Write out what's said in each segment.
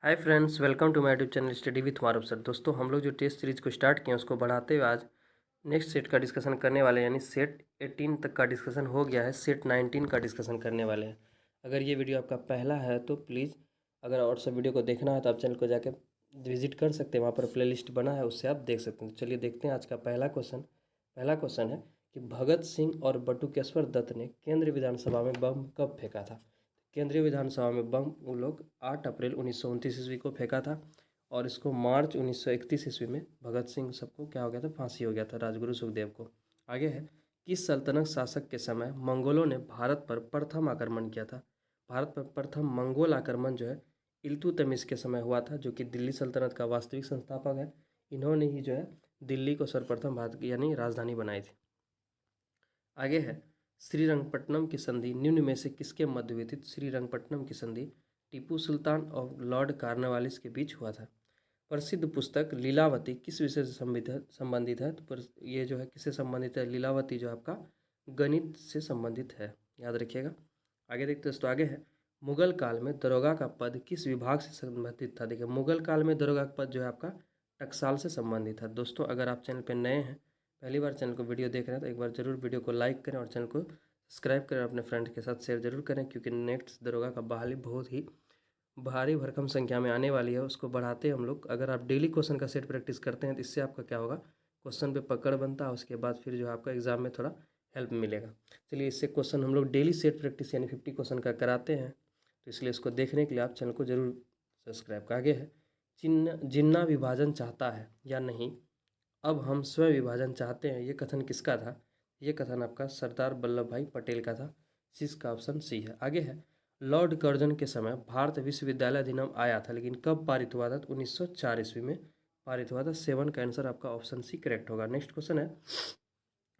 Hi friends, welcome to my YouTube channel study with Maroof sir. दोस्तों, हम लोग जो टेस्ट सीरीज को स्टार्ट किए हैं उसको बढ़ाते हुए आज नेक्स्ट सेट का डिस्कशन करने वाले हैं। यानी सेट 18 तक का डिस्कशन हो गया है, सेट 19 का डिस्कशन करने वाले हैं। अगर ये वीडियो आपका पहला है तो प्लीज़, अगर और सब वीडियो को देखना है तो आप चैनल को जाकर विजिट कर सकते हैं, वहाँ पर प्लेलिस्ट बना है, उससे आप देख सकते हैं। तो चलिए देखते हैं आज का पहला क्वेश्चन है कि भगत सिंह और बटुकेश्वर दत्त ने केंद्रीय विधानसभा में बम कब फेंका था। केंद्रीय विधानसभा में बम उन लोग 8 अप्रैल 1929 ईस्वी को फेंका था और इसको मार्च 1931 ईस्वी में भगत सिंह सबको क्या हो गया था, फांसी हो गया था, राजगुरु सुखदेव को। आगे है, किस सल्तनत शासक के समय मंगोलों ने भारत पर प्रथम आक्रमण किया था। भारत पर प्रथम मंगोल आक्रमण जो है इल्तुतमिश के समय हुआ था, जो कि दिल्ली सल्तनत का वास्तविक संस्थापक है। इन्होंने ही जो है दिल्ली को सर्वप्रथम भारत की यानी राजधानी बनाई थी। आगे है, श्रीरंगपट्टनम की संधि निम्न में से किसके मध्य हुई थी। श्रीरंगपट्टनम की संधि टीपू सुल्तान और लॉर्ड कार्नवालिस के बीच हुआ था। प्रसिद्ध पुस्तक लीलावती किस विषय से संबंधित है। तो ये जो है किससे संबंधित है, लीलावती जो आपका गणित से संबंधित है, याद रखिएगा। आगे देखते हैं दोस्तों, आगे है, मुगल काल में दरोगा का पद किस विभाग से संबंधित था। देखिए, मुगल काल में दरोगा का पद जो है आपका टकसाल से संबंधित है। दोस्तों, अगर आप चैनल पर नए हैं, पहली बार चैनल को वीडियो देख रहे हैं, तो एक बार जरूर वीडियो को लाइक करें और चैनल को सब्सक्राइब करें, अपने फ्रेंड के साथ शेयर जरूर करें, क्योंकि नेक्स्ट दरोगा का बहाली बहुत ही भारी भरकम संख्या में आने वाली है। उसको बढ़ाते हम लोग। अगर आप डेली क्वेश्चन का सेट प्रैक्टिस करते हैं तो इससे आपका क्या होगा, क्वेश्चन पे पकड़ बनता है, उसके बाद फिर जो है आपका एग्जाम में थोड़ा हेल्प मिलेगा। चलिए, इससे क्वेश्चन हम लोग डेली सेट प्रैक्टिस यानी 50 क्वेश्चन का कराते हैं, तो इसलिए इसको देखने के लिए आप चैनल को जरूर सब्सक्राइब कर। आगे है, जिन्ना विभाजन चाहता है या नहीं, अब हम स्वयं विभाजन चाहते हैं, ये कथन किसका था। ये कथन आपका सरदार वल्लभ भाई पटेल का था। जिसका ऑप्शन सी है। आगे है, लॉर्ड कर्जन के समय भारत विश्वविद्यालय अधिनियम आया था, लेकिन कब पारित हुआ था। तो 1904 ईस्वी में पारित हुआ था। 7 का आंसर आपका ऑप्शन सी करेक्ट होगा। नेक्स्ट क्वेश्चन है,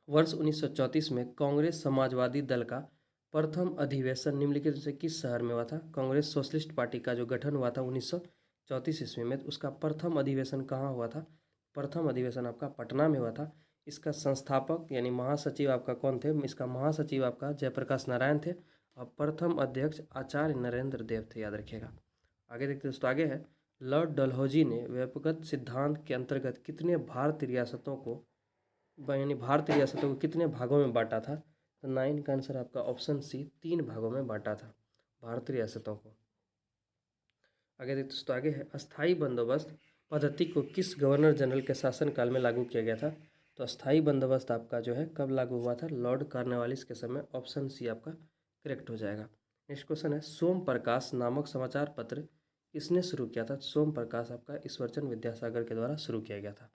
वर्ष 1934 में कांग्रेस समाजवादी दल का प्रथम अधिवेशन निम्नलिखित से किस शहर में हुआ था। कांग्रेस सोशलिस्ट पार्टी का जो गठन हुआ था 1934 ईस्वी में, तो उसका प्रथम अधिवेशन कहाँ हुआ था। प्रथम अधिवेशन आपका पटना में हुआ था। इसका संस्थापक यानी महासचिव आपका कौन थे। इसका महासचिव आपका जयप्रकाश नारायण थे और प्रथम अध्यक्ष आचार्य नरेंद्र देव थे, याद रखिएगा। आगे देखते दोस्तों, आगे है, लॉर्ड डलहौजी ने व्यापकत सिद्धांत के अंतर्गत कितने भारतीय रियासतों को यानी भारतीय रियासतों को कितने भागों में बांटा था। तो 9 का आंसर आपका ऑप्शन सी 3 भागों में बांटा था भारतीय रियासतों को। आगे देखते दोस्तों, आगे है, अस्थाई बंदोबस्त पद्धति को किस गवर्नर जनरल के शासनकाल में लागू किया गया था। तो अस्थाई बंदोबस्त आपका जो है कब लागू हुआ था, लॉर्ड कार्नवालिस के समय। ऑप्शन सी आपका करेक्ट हो जाएगा। नेक्स्ट क्वेश्चन है, सोम प्रकाश नामक समाचार पत्र किसने शुरू किया था। सोम प्रकाश आपका ईश्वरचंद विद्यासागर के द्वारा शुरू किया गया था।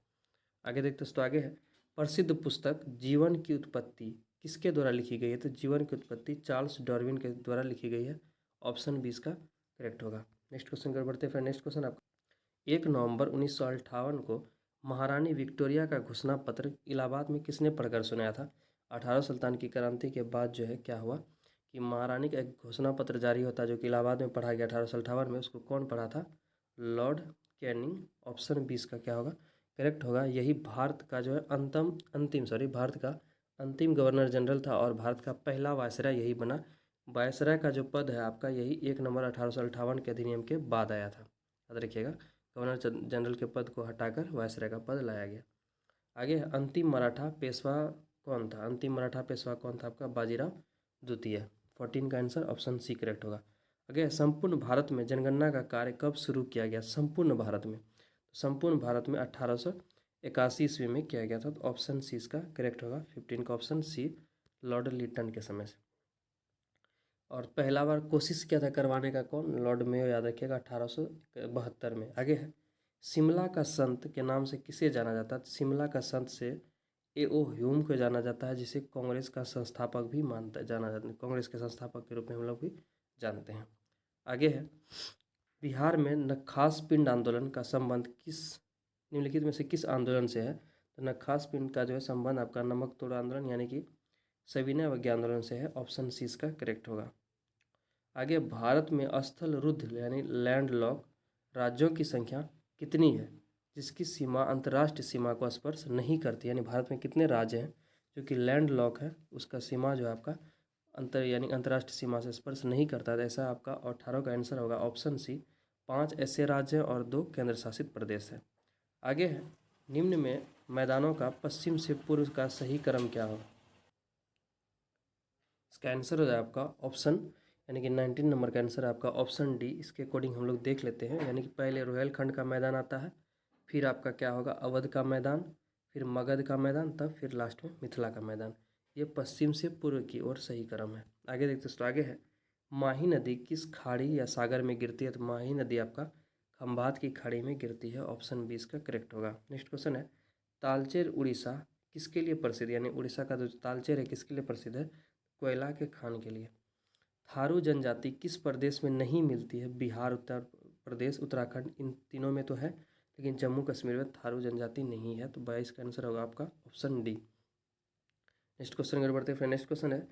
आगे देखते दोस्तों, आगे है, प्रसिद्ध पुस्तक जीवन की उत्पत्ति किसके द्वारा लिखी गई है। तो जीवन की उत्पत्ति चार्ल्स डार्विन के द्वारा लिखी गई है। ऑप्शन 20 का करेक्ट होगा। नेक्स्ट क्वेश्चन कर बढ़ते हैं फिर। नेक्स्ट क्वेश्चन आपका, 1 नवंबर 1958 को महारानी विक्टोरिया का घोषणा पत्र इलाहाबाद में किसने पढ़कर सुनाया था। 18 सुल्तान की क्रांति के बाद जो है क्या हुआ कि महारानी का एक घोषणा पत्र जारी होता है, जो कि इलाहाबाद में पढ़ा गया 1858 में। उसको कौन पढ़ा था, लॉर्ड कैनिंग। ऑप्शन 20 का क्या होगा, करेक्ट होगा। यही भारत का जो है भारत का अंतिम गवर्नर जनरल था और भारत का पहला वायसराय यही बना। वायसराय का जो पद है आपका, यही 1 नवंबर 1858 के अधिनियम के बाद आया था, याद रखिएगा। गवर्नर जनरल के पद को हटाकर वायसराय का पद लाया गया। आगे है, अंतिम मराठा पेशवा कौन था। अंतिम मराठा पेशवा कौन था आपका, बाजीराव द्वितीय। 14 का आंसर ऑप्शन सी करेक्ट होगा। आगे है, संपूर्ण भारत में जनगणना का कार्य कब शुरू किया गया। संपूर्ण भारत में, तो संपूर्ण भारत में 1881 ईस्वी में किया गया था। तो ऑप्शन सी इसका करेक्ट होगा। 15 का ऑप्शन सी, लॉर्ड लिटन के समय से। और पहला बार कोशिश किया था करवाने का कौन, लॉर्ड मेयो, याद रखिएगा, 1872 में। आगे है, शिमला का संत के नाम से किसे जाना जाता है। शिमला का संत से ए.ओ. ह्यूम को जाना जाता है, जिसे कांग्रेस का संस्थापक भी जाना जाता है। कांग्रेस के संस्थापक के रूप में हम लोग भी जानते हैं। आगे है, बिहार में नक्खास पिंड आंदोलन का संबंध किस निम्नलिखित में से किस आंदोलन से है। तो नक्खास पिंड का जो है संबंध आपका नमक तोड़ आंदोलन यानी कि सविनय अवज्ञा आंदोलन से है। ऑप्शन सी इसका करेक्ट होगा। आगे, भारत में स्थल रुद्ध यानी लैंड लॉक राज्यों की संख्या कितनी है, जिसकी सीमा अंतर्राष्ट्रीय सीमा को स्पर्श नहीं करती। यानी भारत में कितने राज्य हैं जो कि लैंड लॉक है, उसका सीमा जो है आपका अंतर्राष्ट्रीय सीमा से स्पर्श नहीं करता है। ऐसा आपका 18 का आंसर होगा। ऑप्शन सी 5 ऐसे राज्य हैं और 2 केंद्र शासित प्रदेश हैं। आगे है, निम्न में मैदानों का पश्चिम से पूर्व का सही क्रम क्या हो? इसका आंसर हो जाए आपका ऑप्शन, यानी कि 19 नंबर का आंसर है आपका ऑप्शन डी। इसके अकॉर्डिंग हम लोग देख लेते हैं, यानी कि पहले रोहेलखंड का मैदान आता है, फिर आपका क्या होगा अवध का मैदान, फिर मगध का मैदान, तब फिर लास्ट में मिथिला का मैदान। ये पश्चिम से पूर्व की ओर सही क्रम है। आगे देखते हैं, तो आगे है, माही नदी किस खाड़ी या सागर में गिरती है? तो माही नदी आपका खंभात की खाड़ी में गिरती है। ऑप्शन 20 का करेक्ट होगा। नेक्स्ट क्वेश्चन है, तालचेर उड़ीसा किसके लिए प्रसिद्ध, यानी उड़ीसा का जो तालचेर है किसके लिए प्रसिद्ध है? कोयला के खान के लिए। थारू जनजाति किस प्रदेश में नहीं मिलती है? बिहार, उत्तर प्रदेश, उत्तराखंड, इन तीनों में तो है, लेकिन जम्मू कश्मीर में थारू जनजाति नहीं है। तो 22 का आंसर होगा आपका ऑप्शन डी। नेक्स्ट क्वेश्चन अगर बढ़ते हैं, फिर नेक्स्ट क्वेश्चन है,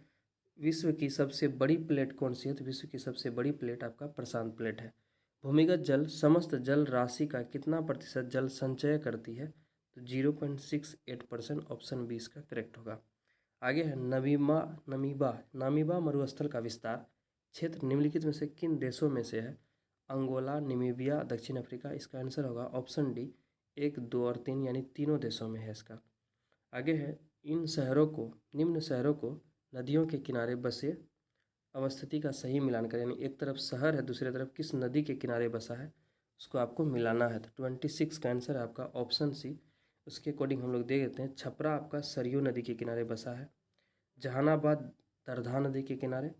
विश्व की सबसे बड़ी प्लेट कौन सी है? तो विश्व की सबसे बड़ी प्लेट आपका प्रशांत प्लेट है। भूमिगत जल समस्त जल राशि का कितना प्रतिशत जल संचय करती है? तो 0.68%। ऑप्शन 20 का करेक्ट होगा। आगे है, नामीबा मरुस्थल का विस्तार क्षेत्र निम्नलिखित में से किन देशों में से है? अंगोला, नामीबिया, दक्षिण अफ्रीका। इसका आंसर होगा ऑप्शन डी, 1, 2 और 3, यानी तीनों देशों में है इसका। आगे है, निम्न शहरों को नदियों के किनारे बसे अवस्थिति का सही मिलान करें, यानी एक तरफ शहर है दूसरी तरफ किस नदी के किनारे बसा है उसको आपको मिलाना है। तो 26 का आंसर है आपका ऑप्शन सी। उसके अकॉर्डिंग हम लोग देख देते हैं, छपरा आपका सरयू नदी के किनारे बसा है, जहानाबाद दरधा नदी के किनारे,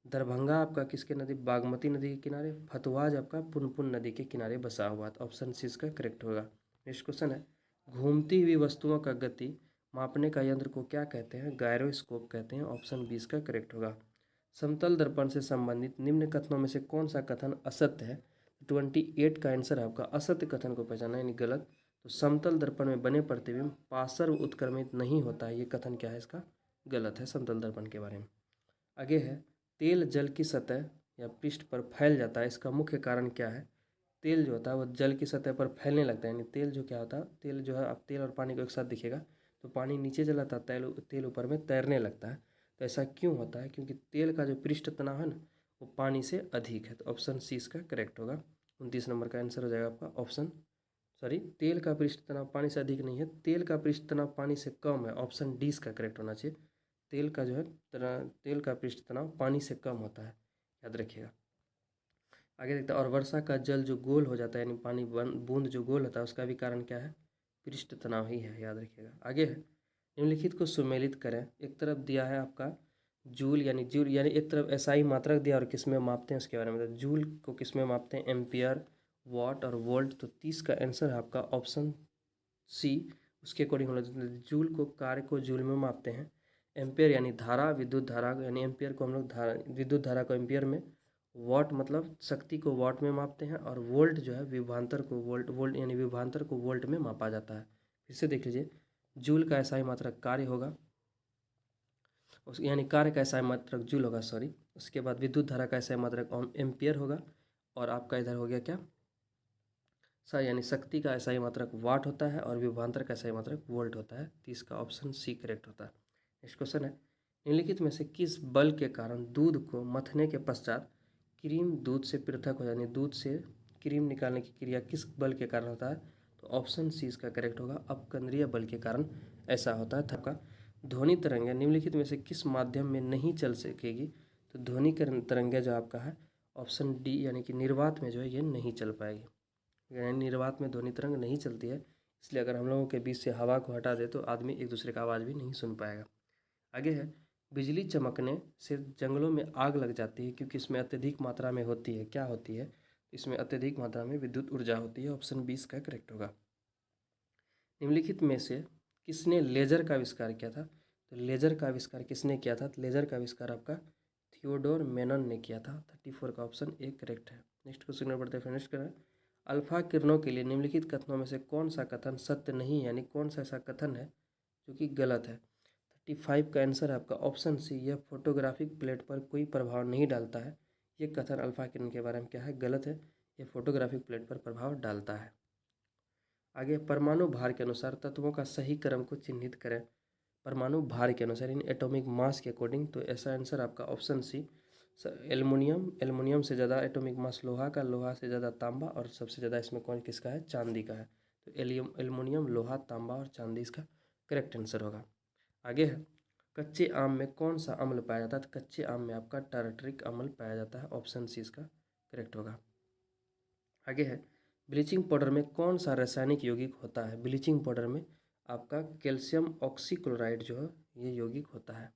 दरभंगा आपका किसके नदी बागमती नदी के किनारे, फतुहाज आपका पुनपुन नदी के किनारे बसा हुआ। तो ऑप्शन सी इसका करेक्ट होगा। नेक्स्ट क्वेश्चन है, घूमती हुई वस्तुओं का गति मापने का यंत्र को क्या कहते हैं? गायरोस्कोप कहते हैं। ऑप्शन 20 का करेक्ट होगा। समतल दर्पण से संबंधित निम्न कथनों में से कौन सा कथन असत्य है? 28 का आंसर है आपका असत्य कथन को पहचाना, यानी गलत। तो समतल दर्पण में बने प्रतिबिंब पार्श्व उत्क्रमित नहीं होता है, ये कथन क्या है इसका? गलत है समतल दर्पण के बारे में। आगे है, तेल जल की सतह या पृष्ठ पर फैल जाता है, इसका मुख्य कारण क्या है? तेल जो होता है वो जल की सतह पर फैलने लगता है, यानी तेल जो क्या होता है, तेल जो है, आप तेल और पानी को एक साथ दिखेगा तो पानी नीचे चला जाता है, तेल ऊपर में तैरने लगता है। तो ऐसा क्यों होता है? क्योंकि तेल का जो पृष्ठ तनाव है ना वो पानी से अधिक है। तो ऑप्शन सी इसका करेक्ट होगा। 29 नंबर का आंसर हो जाएगा आपका ऑप्शन, सॉरी, तेल का पृष्ठ तनाव पानी से अधिक नहीं है, तेल का पृष्ठ तनाव पानी से कम है। ऑप्शन डी इसका करेक्ट होना चाहिए। तेल का जो है तेल का पृष्ठ तनाव पानी से कम होता है, याद रखिएगा। आगे देखते हैं, और वर्षा का जल जो गोल हो जाता है, यानी पानी बूंद जो गोल होता है उसका भी कारण क्या है? पृष्ठ तनाव ही है, याद रखिएगा। आगे है, निम्नलिखित को सुमेलित करें। एक तरफ दिया है आपका जूल, यानी एक तरफ एसआई मात्रक दिया और किस में मापते हैं उसके बारे में। तो जूल को किस में मापते हैं? एम्पियर, वाट और वोल्ट। तो 30 का आंसर है आपका ऑप्शन सी। उसके अकॉर्डिंग हम लोग जूल को कार्य को जूल में मापते हैं। एम्पियर यानी धारा, विद्युत धारा, यानी एम्पियर को हम लोग विद्युत धारा को एम्पियर में, वाट मतलब शक्ति को वाट में मापते हैं, और वोल्ट जो है विभवांतर को वोल्ट यानी विभवांतर को वोल्ट में मापा जाता है। फिर से देख लीजिए, जूल का एसआई मात्रक कार्य होगा, उस यानी कार्य का एसआई मात्रक जूल होगा, सॉरी। उसके बाद विद्युत धारा का एसआई मात्रक एम्पियर होगा, और आपका इधर हो गया क्या सर, यानी शक्ति का एसआई मात्रक वाट होता है और विभवांतर का एसआई मात्रक वोल्ट होता है। तो इसका ऑप्शन सी करेक्ट होता है। नेक्स्ट क्वेश्चन है, निम्नलिखित में से किस बल के कारण दूध को मथने के पश्चात क्रीम दूध से पृथक हो, यानी दूध से क्रीम निकालने की क्रिया किस बल के कारण होता है? तो ऑप्शन सी इसका करेक्ट होगा, अपकेंद्रीय बल के कारण ऐसा होता है। आपका ध्वनि तरंगे निम्नलिखित में से किस माध्यम में नहीं चल सकेगी? तो ध्वनि तरंगे जो आपका है ऑप्शन डी, यानी कि निर्वात में जो है ये नहीं चल पाएगी, यानी निर्वात में ध्वनि तरंग नहीं चलती है, इसलिए अगर हम लोगों के बीच से हवा को हटा दे तो आदमी एक दूसरे का आवाज़ भी नहीं सुन पाएगा। आगे है, बिजली चमकने से जंगलों में आग लग जाती है क्योंकि इसमें अत्यधिक मात्रा में होती है, क्या होती है? इसमें अत्यधिक मात्रा में विद्युत ऊर्जा होती है। ऑप्शन 20 का करेक्ट होगा। निम्नलिखित में से किसने लेजर का आविष्कार किया था? तो लेजर का आविष्कार किसने किया था? तो लेजर का आविष्कार आपका थियोडोर मेनन ने किया था। 34 का ऑप्शन ए करेक्ट है। नेक्स्ट क्वेश्चन में बढ़ते हैं, फिनिश करें। अल्फा किरणों के लिए निम्नलिखित कथनों में से कौन सा कथन सत्य नहीं है, यानी कौन सा ऐसा कथन है जो कि गलत है? 35 का आंसर है आपका ऑप्शन सी, यह फोटोग्राफिक प्लेट पर कोई प्रभाव नहीं डालता है। ये कथन अल्फा किरण के बारे में क्या है? गलत है, यह फोटोग्राफिक प्लेट पर प्रभाव डालता है। आगे, परमाणु भार के अनुसार तत्वों का सही क्रम को चिन्हित करें। परमाणु भार के अनुसार इन एटॉमिक मास के अकॉर्डिंग, तो ऐसा आंसर आपका ऑप्शन सी एल्युमिनियम से ज़्यादा एटॉमिक मास लोहा का, लोहा से ज़्यादा तांबा, और सबसे ज़्यादा इसमें कौन किसका है, चांदी का है। तो एल्युमिनियम, लोहा, तांबा और चांदी इसका करेक्ट आंसर होगा। आगे है, कच्चे आम में कौन सा अम्ल पाया जाता है, तो कच्चे आम में आपका टार्टरिक अम्ल पाया जाता है, ऑप्शन सी इसका करेक्ट होगा। आगे है, ब्लीचिंग पाउडर में कौन सा रासायनिक यौगिक होता है, ब्लीचिंग पाउडर में आपका कैल्शियम ऑक्सीक्लोराइड जो है ये यौगिक होता है।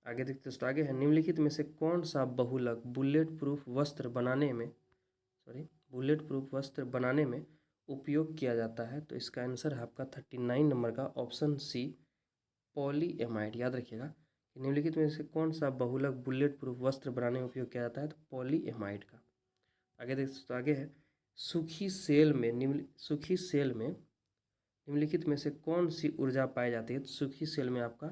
आगे देखते दोस्तों, आगे है, निम्नलिखित में से कौन सा बहुलक बुलेट प्रूफ वस्त्र बनाने में उपयोग किया जाता है, तो इसका आंसर है आपका 39 नंबर का ऑप्शन सी पॉलीएमाइड। याद रखिएगा कि निम्नलिखित में से कौन सा बहुलक बुलेट प्रूफ वस्त्र बनाने में उपयोग किया जाता है, तो पॉलीएमाइड का। आगे देखते दोस्तों, आगे है, सूखी सेल में निम्नलिखित में से कौन सी ऊर्जा पाई जाती है, तो सूखी सेल में आपका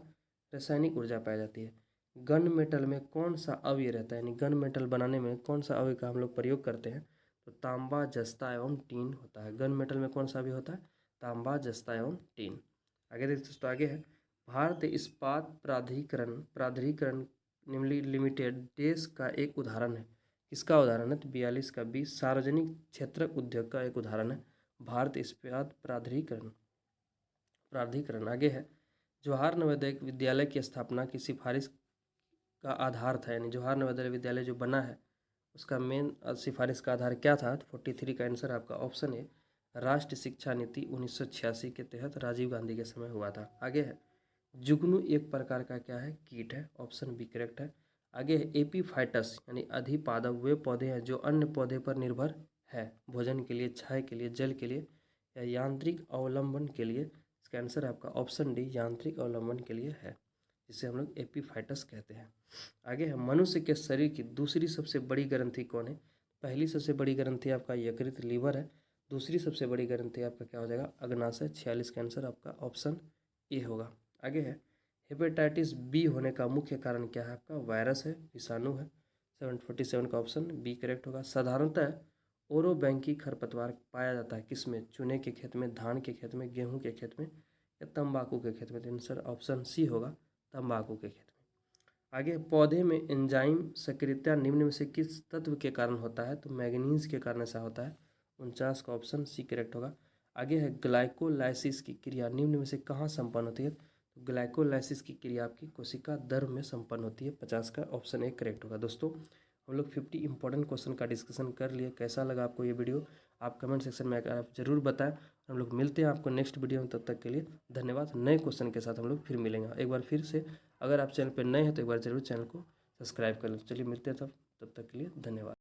रासायनिक ऊर्जा पाई जाती है। गन मेटल में कौन सा अवयव रहता है, यानी गन मेटल बनाने में कौन सा अवयव का हम लोग प्रयोग करते हैं, तो तांबा, जस्ता एवं टीन होता है। गन मेटल में कौन सा अवयव होता है, तांबा, जस्ता एवं टीन। आगे देखते दोस्तों, आगे है, भारत इस्पात प्राधिकरण लिमिटेड देश का एक उदाहरण है, किसका उदाहरण है, तो 42 का 20 सार्वजनिक क्षेत्र उद्योग का एक उदाहरण है, भारत इस्पात प्राधिकरण। आगे है, जवाहर नवोदय विद्यालय की स्थापना की सिफारिश का आधार था, यानी जवाहर नवोदय विद्यालय जो बना है उसका मेन सिफारिश का आधार क्या था, 43 का आंसर आपका ऑप्शन है राष्ट्रीय शिक्षा नीति 1986 के तहत राजीव गांधी के समय हुआ था। आगे है, जुगनू एक प्रकार का क्या है, कीट है, ऑप्शन बी करेक्ट है। आगे है, एपीफाइटस यानी अधिपादक वे पौधे हैं जो अन्य पौधे पर निर्भर है, भोजन के लिए, छाया के लिए, जल के लिए या यांत्रिक अवलंबन के लिए। इसका आंसर आपका ऑप्शन डी यांत्रिक अवलंबन के लिए है, जिसे हम लोग एपीफाइटस कहते हैं। आगे है, मनुष्य के शरीर की दूसरी सबसे बड़ी ग्रंथि कौन है, पहली सबसे बड़ी ग्रंथि आपका यकृत लीवर है, दूसरी सबसे बड़ी ग्रंथि आपका क्या हो जाएगा, अग्नाशय। 46 का आंसर आपका ऑप्शन ए होगा। आगे है, हेपेटाइटिस बी होने का मुख्य कारण क्या है, आपका वायरस है, विषाणु है। 747 का ऑप्शन बी करेक्ट होगा। साधारणतः ओरोबैंकी खरपतवार पाया जाता है किसमें, चूने के खेत में, धान के खेत में, गेहूं के खेत में या तंबाकू के खेत में, तो आंसर ऑप्शन सी होगा, तंबाकू के खेत में। आगे, पौधे में एंजाइम सक्रियता निम्न में से किस तत्व के कारण होता है, तो मैग्नीज के कारण ऐसा होता है, 49 का ऑप्शन सी करेक्ट होगा। आगे है, ग्लाइकोलाइसिस की क्रिया निम्न में से कहाँ संपन्न होती है, तो ग्लाइकोलाइसिस की क्रिया आपकी कोशिका द्रव में संपन्न होती है, 50 का ऑप्शन ए करेक्ट होगा। दोस्तों हम लोग 50 इंपॉर्टेंट क्वेश्चन का डिस्कशन कर लिए, कैसा लगा आपको ये वीडियो आप कमेंट सेक्शन में आप जरूर बताएं। हम लोग मिलते हैं आपको नेक्स्ट वीडियो में, तब तक के लिए धन्यवाद। नए क्वेश्चन के साथ हम लोग फिर मिलेंगे। एक बार फिर से अगर आप चैनल पर नए हैं तो एक बार जरूर चैनल को सब्सक्राइब कर लें। चलिए मिलते हैं तब तक के लिए धन्यवाद।